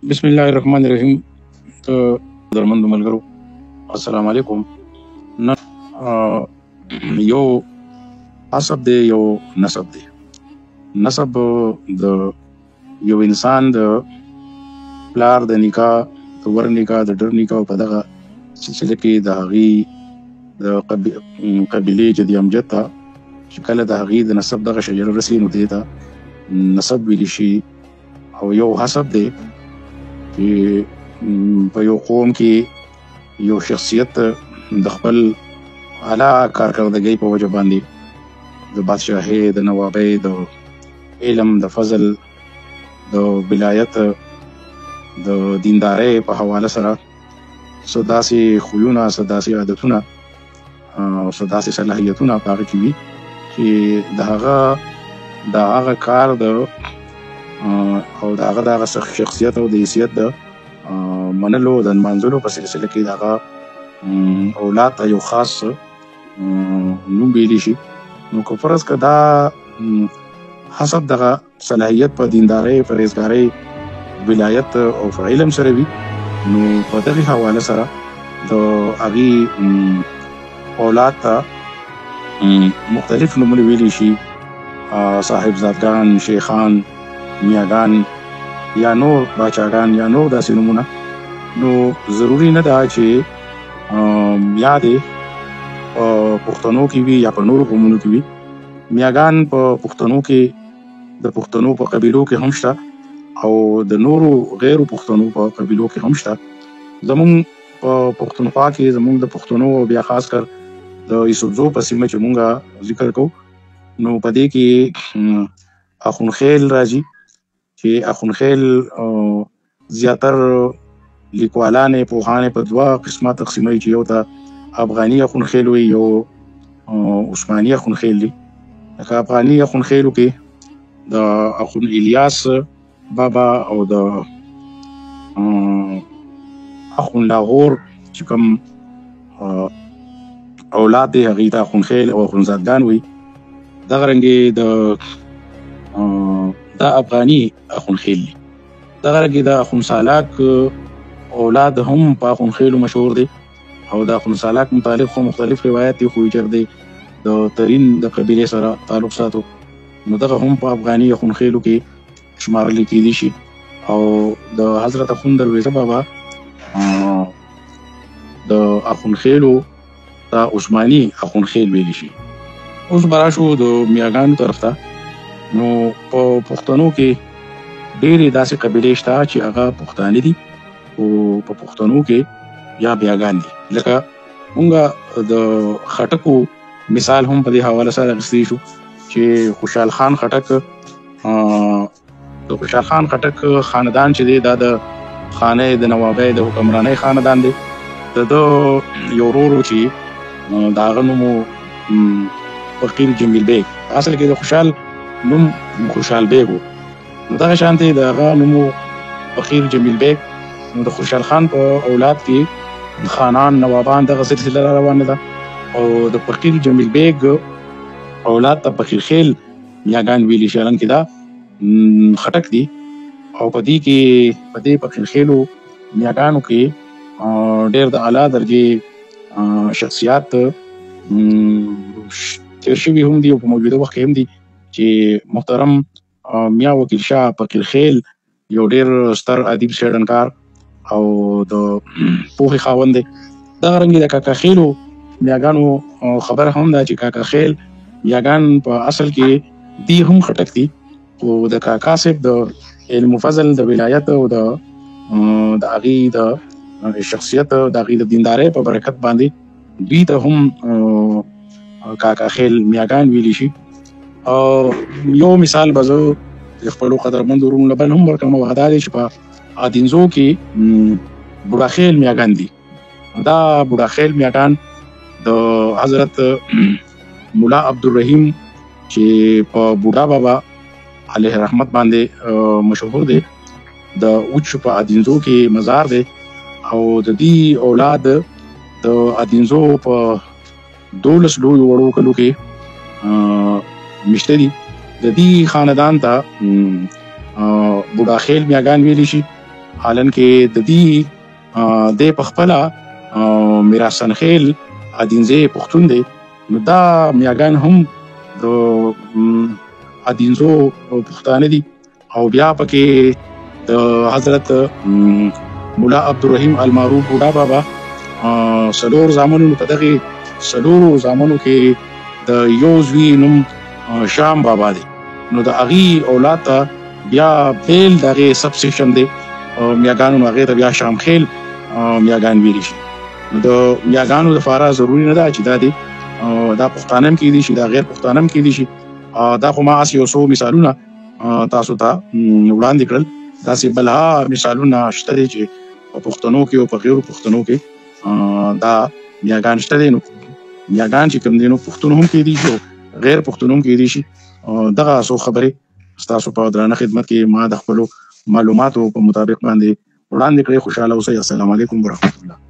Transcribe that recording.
بسم الله الرحمن الرحیم. درمندو ملګرو السلام علیکم. نن یو عصب دی یو نسب دی. نسب د یو انسان د پلار د نکاح د ور نکاح د ډر نکاح په دغه سلسله کې د هغې د قبیلې چې د امجد ته چې کله د هغې د نسب دغه شجره رسي نو دې ته نسب ویلی شي او یو حسب دی چې په یو قوم کې یو شخصیت د خپل اعلی کارکردګۍ په وجه باندې د بادشاهۍ د نوابۍ د علم د فضل د ولایت د دیندارۍ په حواله سره څه داسې خویونه څه داسې عادتونه او څه داسې صلاحیتونه په هغه کې وي چې د هغه کار د او د هغه شخصیت او د حیثیت د منلو د نمانځلو په سلسله کې د هغه اولاد ته یو خاص نوم ویلی شي. نو که فرض که دا حسب دغه صلاحیت په دیندارۍ پرهیزګارۍ ولایت او په علم سره وي نو په دغې حواله سره د هغې اولاد ته مختلف نومونه ویلی شي، صاحبزادګان، شیخان، میاګان یا نور باچاګان یا نور داسې نومونه. نو ضروري نه ده چې یا دې په پښتنو کې وي یا په نورو قومونو کې وي. میاګان په پښتنو کې د پښتنو په قبیلو کې هم شته او د نورو غیرو پښتنو په قبیلو کې هم شته. زمونږ په پښتونخوا کې زمونږ د پښتنو بیا خاص کر د یوسفزو په سیمه چې مونږ ذکر کوو نو په دې کې اخونخیل راځي چې اخونخیل زیاتر لیکوالانې پوهانې په دوه قسمه تقسیموي چې یو ته افغاني اخونخیل وي یو عثماني اخونخیل دی. لکه افغاني اخونخیلو کې د اخون الیاس بابا او د اخون لاغور چې کوم اولاد دی هغې ته اخونخیل او اخونزادګان وي. دغه رنګې دا افغاني اخونخیل دی. دغه رنګې د اخونسالاک اولاد هم په اخونخیلو مشهور دی او د اخونسالاک متعلق خو مختلف روایت دی خو چېر دی د ترین د قبیلې سره تعلق ساتو نو دغه هم په افغاني اخونخیلو کې شمارل کېدی شي. او د حضرت اخون درویزه بابا د اخونخیلو دا عثماني اخونخیل ویلی شي. اوس به راشو د میاګانو طرف ته. نو په پښتنو کې ډېرې داسې قبیلې شته چې هغه پښتانه دي او په پښتنو کې یا بیاګان دي. لکه مونږ د خټکو مثال هم په دې حواله سره اخیستی شو چې خوشحال خان خټک د خوشحال خان خټک خاندان چې دی دا د خانه د نوابۍ د حکمرانۍ خاندان دی. د یو ورور چې د هغه نوم فقیر جمیل بیگ، اصل کې د خوشحال نوم خوشحال بیگ و. نو دغه شانتې د هغه نوم فقیر جمیل بیگ. نو د خوشحال خان په اولاد کې خانان نوابان دغه سلسله را روانه ده او د فقیر جمیل بیگ اولاد ته فقیر خیل میاګان ویلی شي. حالانکې دا خټک دي او په دې فقیر خیلو میاګانو کې ډېر د اعلی درجې شخصیات تیر شوي هم دي او په موجوده وخت کې هم دي چې محترم میا وکیل شاه فقیر خیل یو ډېر ستر ادیب څېړنکار او د پوهې خاوند دی. دغه رنګې د کاکا خیلو میاګانو خبره هم ده چې کاکا خیل میاګان په اصل کې دی هم خټک دي خو د کاکا صاحب د علم و فضل د ولایت او د هغې د شخصیت د هغې د دیندارۍ په برکت باندې دوی ته هم کاکا خیل میاګان ویلی شي. او یو مثال به زه د خپلو قدرمندو ورونو له بل هم ورکړم او هغه دا دی چې په ادینزو کې بوډاخیل میاګان دي. دا بوډاخیل میاګان د حضرت ملا عبدالرحیم چې په بوډا بابا علیه رحمت باندې مشهور دی د اوچ په ادینزو کې مزار دی او د دې اولاد د ادینزو په 12 لویو وړو کلو کې مشته دي. د دې خاندان ته بوډاخیل میاګان ویلی شي حالن کې د دې د پخپلا میراث سنخیل ادینزه پښتون دی نو دا میاګان هم د ادینزو پښتانه دي او بیا پکې د حضرت مولا عبدالرحیم المعروف بوډا بابا سلور زامنو په دغه سلورو زامنو کې د یو زوی نوم شام بابا دی نو د اغي اولاد ته بیا بیل دغه سب سیکشن دی میاګانو هغه ته بیا شام خیل میاګان ویل شي نو د میاګانو لپاره ضروری نه ده چې دا دی دا پښتانم کې دي شي دا غیر پښتانم کې دي شي دا خو ما یو څو مثالونه تاسو ته وړاندې کړل داسې بلها مثالونه شته دي چې په پښتنو کې او په غیر پښتنو کې دا میاګان شته دي نو میاګان چې کوم دي نو پښتون هم کې دي شي غیر پښتون هم کې دي شي دغه څو خبرې تاسو په درانه خدمت کې ما د خپل معلوماتو په مطابق باندې وړاندې کړې. خوشاله اوسئ. السلام علیکم ورحمت الله.